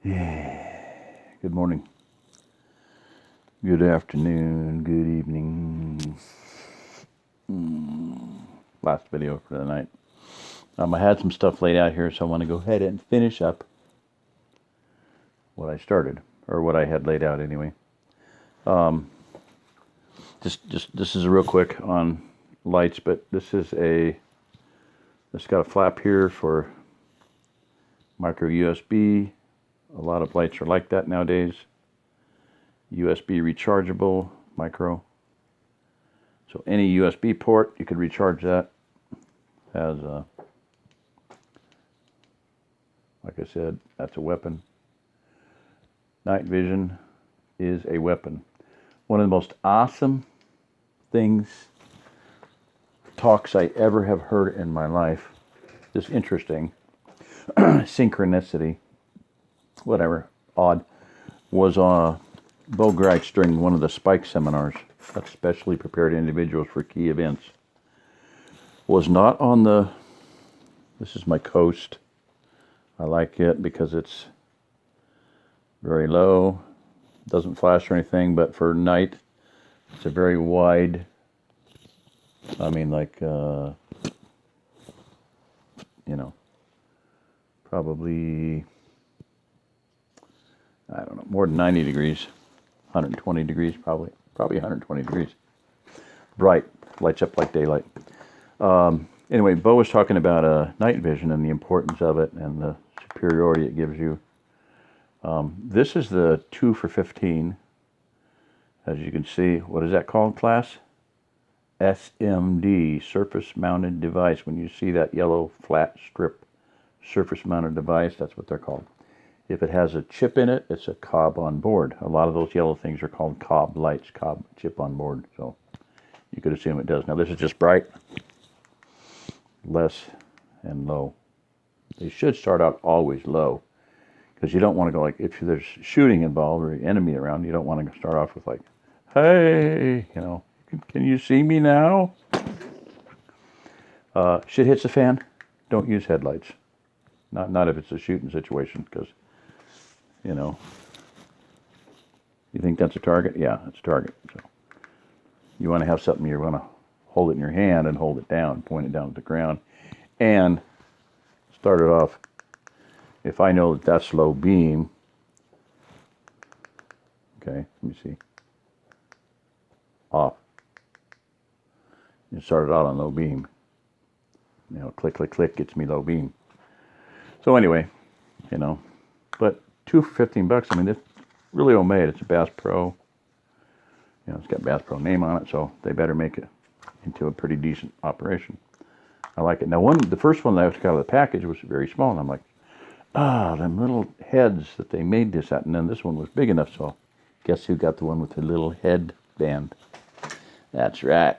Good morning, good afternoon, good evening. Last video for the night. I had some stuff laid out here, so I want to go ahead and finish up what I started, or what I had laid out anyway. Just this is real quick on lights, but this got a flap here for micro USB. A lot of lights are like that nowadays. USB rechargeable micro. So any USB port, you could recharge that. Has like I said, that's a weapon. Night vision is a weapon. One of the most awesome talks I ever have heard in my life. Just interesting. Synchronicity. Whatever, odd, was Bo Greitz's during one of the Spike seminars, that specially prepared individuals for key events. Was not on this is my Coast. I like it because it's very low, doesn't flash or anything, but for night, it's a very wide, probably, I don't know, more than 90 degrees, 120 degrees probably 120 degrees. Bright, lights up like daylight. Anyway, Bo was talking about night vision and the importance of it and the superiority it gives you. This is the 2 for 15. As you can see, what is that called, class? SMD, surface mounted device. When you see that yellow flat strip surface mounted device, that's what they're called. If it has a chip in it, it's a cob on board. A lot of those yellow things are called cob lights, cob chip on board. So you could assume it does. Now this is just bright, less, and low. They should start out always low, because you don't want to go like, if there's shooting involved or enemy around, you don't want to start off with like, hey, can you see me now? Shit hits the fan, don't use headlights. Not if it's a shooting situation, because you think that's a target? Yeah, it's a target. So you want to have something, you want to hold it in your hand and hold it down, point it down at the ground, and start it off. If I know that that's low beam, okay, let me see. Off. You start it out on low beam. Click, click, click gets me low beam. So anyway, but 2 for 15 bucks. I mean, it's really homemade. It's a Bass Pro. It's got Bass Pro name on it, so they better make it into a pretty decent operation. I like it. Now, the first one that I took out of the package was very small, and I'm like, them little heads that they made this at, and then this one was big enough, so guess who got the one with the little head band? That's right.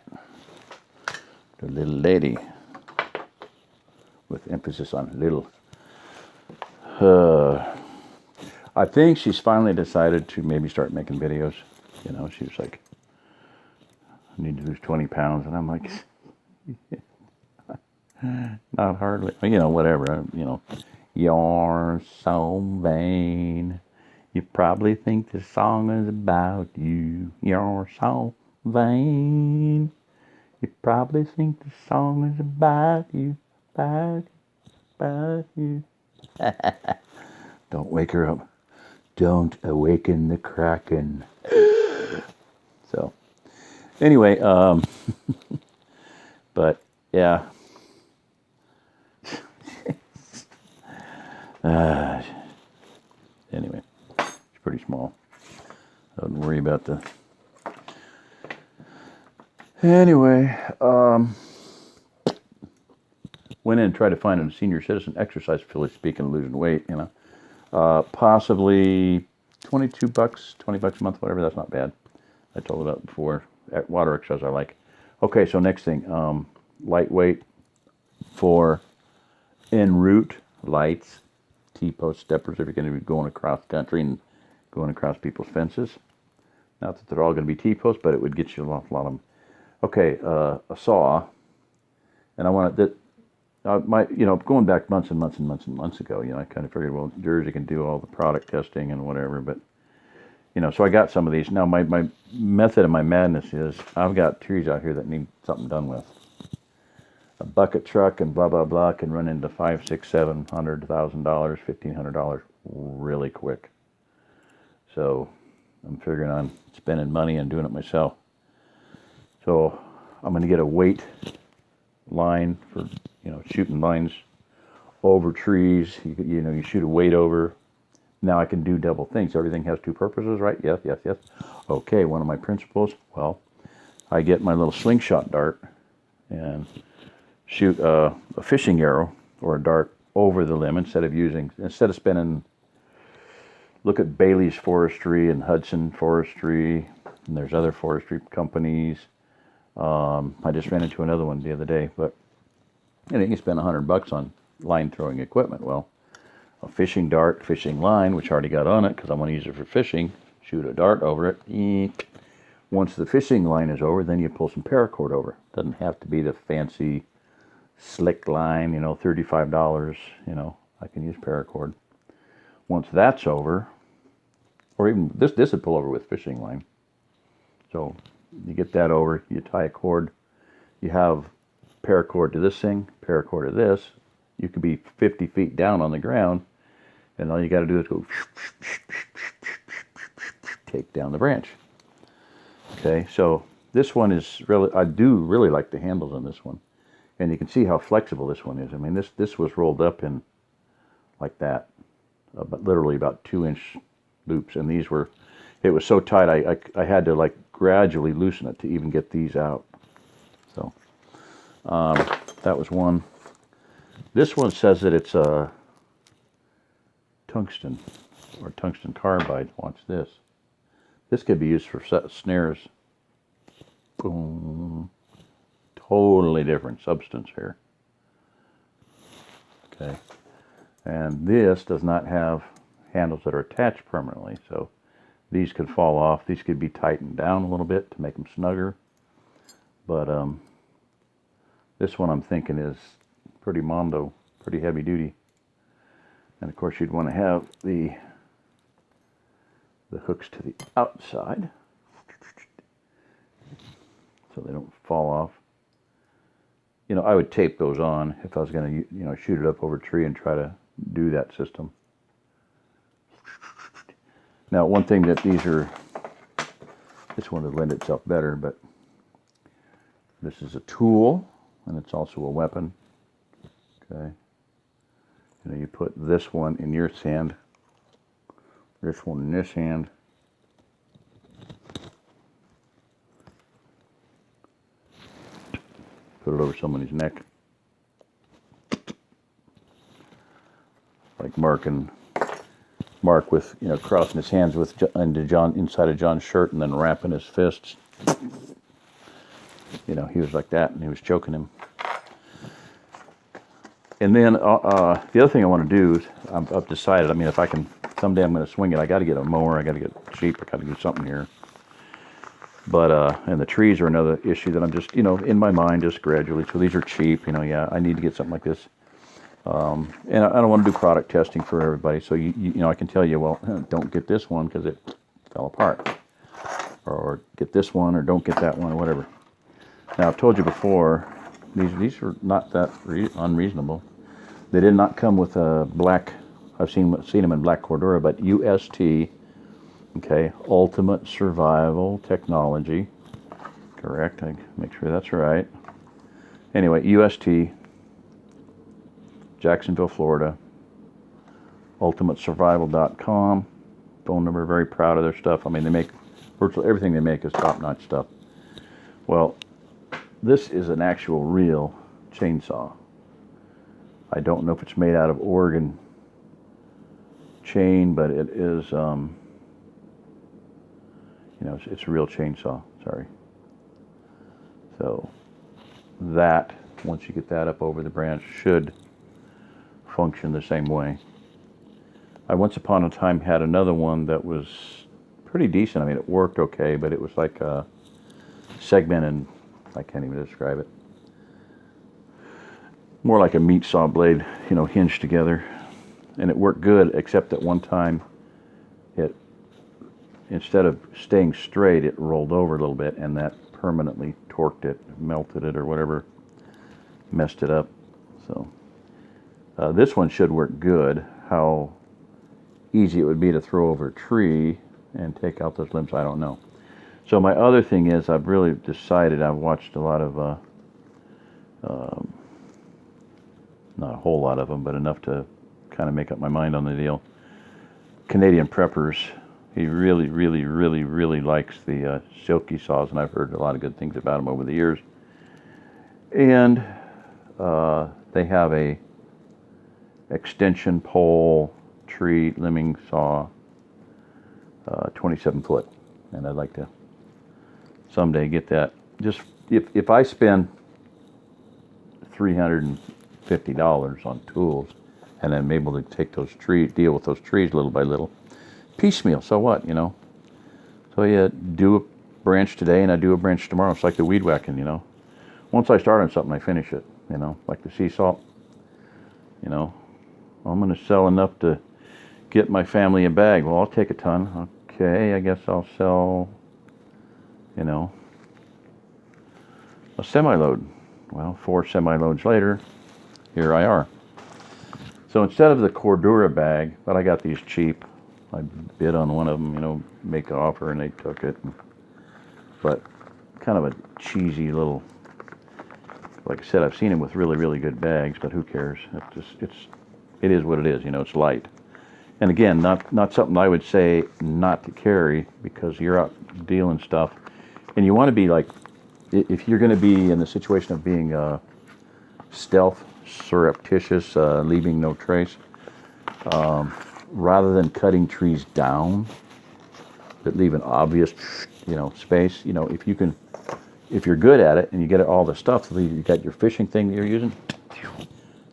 The little lady. With emphasis on little. I think she's finally decided to maybe start making videos. She was like, I need to lose 20 pounds. And I'm like, not hardly. Whatever. You're so vain. You probably think the song is about you. You're so vain. You probably think the song is about you. About you. Don't wake her up. Don't awaken the Kraken. So, anyway, but yeah. Anyway, it's pretty small. I wouldn't worry about the. Anyway, went in and tried to find a senior citizen exercise facility, speaking of losing weight, possibly 22 bucks, 20 bucks a month, whatever. That's not bad. I told about before. Water exercise I like. Okay, so next thing, lightweight for en route lights, T-post steppers if you're going to be going across country and going across people's fences. Not that they're all going to be T-posts, but it would get you a lot of them. Okay, a saw, and I want it. Going back months and months and months and months ago, I kind of figured, well, Jersey can do all the product testing and whatever, but so I got some of these. Now, my method of my madness is I've got trees out here that need something done with. A bucket truck and blah, blah, blah can run into $500, $600, $700, $1,000, $1,500 really quick. So I'm figuring on spending money and doing it myself. So I'm going to get a weight line for, shooting lines over trees. You shoot a weight over. Now I can do double things. Everything has two purposes, right? Yes, yes, yes. Okay, one of my principles, well, I get my little slingshot dart and shoot a fishing arrow or a dart over the limb instead of spending, look at Bailey's Forestry and Hudson Forestry, and there's other forestry companies. I just ran into another one the other day, but you can spend $100 on line throwing equipment. Well, a fishing dart, fishing line, which I already got on it because I want to use it for fishing, shoot a dart over it. Eek. Once the fishing line is over, then you pull some paracord over. Doesn't have to be the fancy slick line, $35, I can use paracord. Once that's over, or even this would pull over with fishing line. So you get that over, you tie a cord, you have paracord to this thing, paracord to this. You could be 50 feet down on the ground, and all you got to do is go take down the branch. Okay, so this one is really, I do really like the handles on this one. And you can see how flexible this one is. I mean, this was rolled up in like that, but literally about 2-inch loops. And these were, it was so tight, I had to like gradually loosen it to even get these out. So that was one. This one says that it's a tungsten or tungsten carbide. Watch this. This could be used for snares. Boom. Totally different substance here. Okay. And this does not have handles that are attached permanently. So these could fall off. These could be tightened down a little bit to make them snugger. But this one I'm thinking is pretty mondo, pretty heavy duty. And of course you'd want to have the hooks to the outside so they don't fall off. I would tape those on if I was going to, shoot it up over a tree and try to do that system. Now, one thing that this one would lend itself better, but this is a tool and it's also a weapon. Okay. You put this one in your hand, this one in this hand. Put it over somebody's neck. Like Mark with, crossing his hands inside of John's shirt and then wrapping his fists. He was like that and he was choking him. And then the other thing I want to do is I've decided, if I can, someday I'm going to swing it. I got to get a mower. I got to get sheep. I got to do something here. But, and the trees are another issue that I'm just, in my mind, just gradually. So these are cheap, yeah, I need to get something like this. And I don't want to do product testing for everybody. So, I can tell you, well, don't get this one because it fell apart. Or get this one or don't get that one or whatever. Now, I've told you before, these are not that unreasonable. They did not come with a black, I've seen them in black Cordura, but UST. Okay, Ultimate Survival Technology. Correct, I make sure that's right. Anyway, UST, Jacksonville, Florida. UltimateSurvival.com. Phone number, very proud of their stuff. They make virtually everything they make is top-notch stuff. Well, this is an actual real chainsaw. I don't know if it's made out of Oregon chain, but it is, it's a real chainsaw, sorry. So that, once you get that up over the branch, should function the same way. I once upon a time had another one that was pretty decent. It worked okay, but it was like a segment, and I can't even describe it. more like a meat saw blade, you know, hinged together. And it worked good, except that one time it, instead of staying straight, it rolled over a little bit, and that permanently torqued it, melted it, or whatever, messed it up. So this one should work good. How easy it would be to throw over a tree and take out those limbs, I don't know. So my other thing is, I've really decided, I've watched a lot of, not a whole lot of them, but enough to kind of make up my mind on the deal. Canadian Preppers, he really, really, really, really likes the Silky saws, and I've heard a lot of good things about them over the years. And they have a extension pole tree limbing saw, 27 foot, and I'd like to someday get that. Just if I spend $350 on tools, and I'm able to take those trees, deal with those trees little by little, piecemeal, so what, you know? So you do a branch today and I do a branch tomorrow. It's like the weed whacking, you know? Once I start on something, I finish it, you know? Like the sea salt, you know? I'm gonna sell enough to get my family a bag. Well, I'll take a ton. Okay, I guess I'll sell, you know, a semi-load. Well, 4 semi-loads later, here I are. So instead of the Cordura bag, but I got these cheap. I bid on one of them, you know, make an offer, and they took it. But kind of a cheesy little, like I said, I've seen them with really, really good bags, but who cares? It is what it is, you know, it's light. And again, not something I would say not to carry, because you're out dealing stuff. And you want to be like, if you're going to be in the situation of being stealth, surreptitious, leaving no trace, rather than cutting trees down that leave an obvious, you know, space, you know, if you're good at it and you get all the stuff, so you got your fishing thing that you're using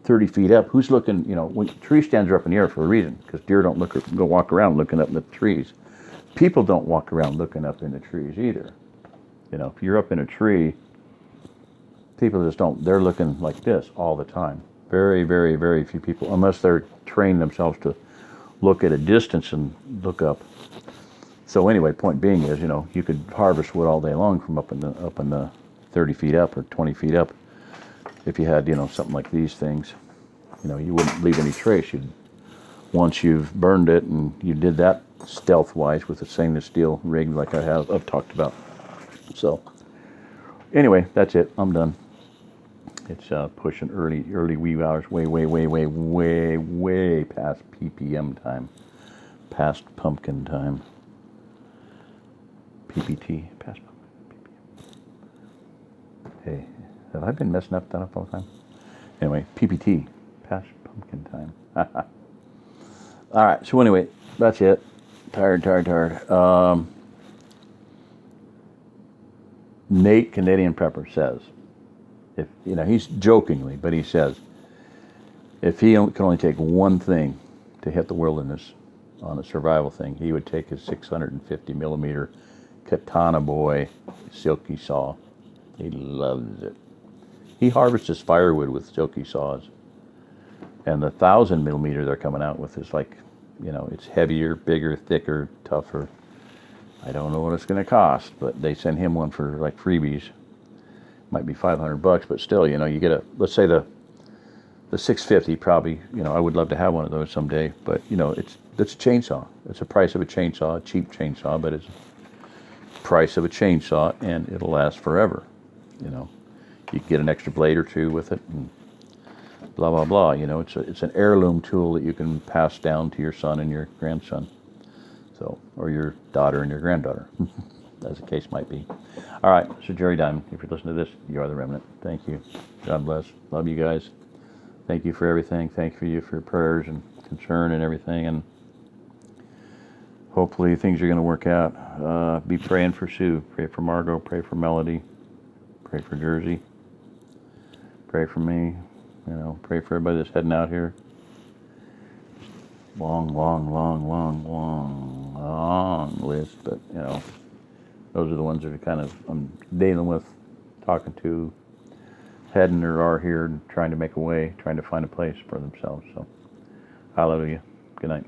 30 feet up, who's looking, you know, when tree stands are up in the air for a reason, because deer don't go walk around looking up in the trees. People don't walk around looking up in the trees either. You know, if you're up in a tree, people just don't. They're looking like this all the time. Very, very, very few people, unless they're trained themselves to look at a distance and look up. So anyway, point being is, you know, you could harvest wood all day long from up in the 30 feet up or 20 feet up. If you had, you know, something like these things, you know, you wouldn't leave any trace. Once you've burned it, and you did that stealth-wise with a stainless steel rig like I've talked about. So anyway, that's it. I'm done. It's pushing early wee hours, way past PPM time, past pumpkin time. PPT, past pumpkin, PPM. Hey, have I been messing up that up all the time? Anyway, PPT, past pumpkin time. All right, so anyway, that's it. Tired. Nate Canadian Prepper says, if you know, he's jokingly, but he says, if he can only take one thing to hit the wilderness on a survival thing, he would take his 650 millimeter Katana Boy Silky saw. He loves it. He harvests his firewood with Silky saws, and the 1,000 millimeter they're coming out with is like, you know, it's heavier, bigger, thicker, tougher. I don't know what it's going to cost, but they send him one for like freebies. Might be $500, but still, you know, you get let's say the 650 probably, you know, I would love to have one of those someday, but you know, it's a chainsaw. It's the price of a chainsaw, a cheap chainsaw, but it's the price of a chainsaw, and it'll last forever. You know, you can get an extra blade or two with it, and blah blah blah. You know, it's an heirloom tool that you can pass down to your son and your grandson. So, or your daughter and your granddaughter, as the case might be. All right, so Jerry Diamond, if you're listening to this, you are the remnant. Thank you. God bless. Love you guys. Thank you for everything. Thank you for your prayers and concern and everything. And hopefully things are going to work out. Be praying for Sue. Pray for Margot. Pray for Melody. Pray for Jersey. Pray for me. You know, pray for everybody that's heading out here. Long list, but you know, those are the ones that are kind of I'm dealing with, talking to, head in their are here and trying to make a way, trying to find a place for themselves. So, hallelujah. Good night.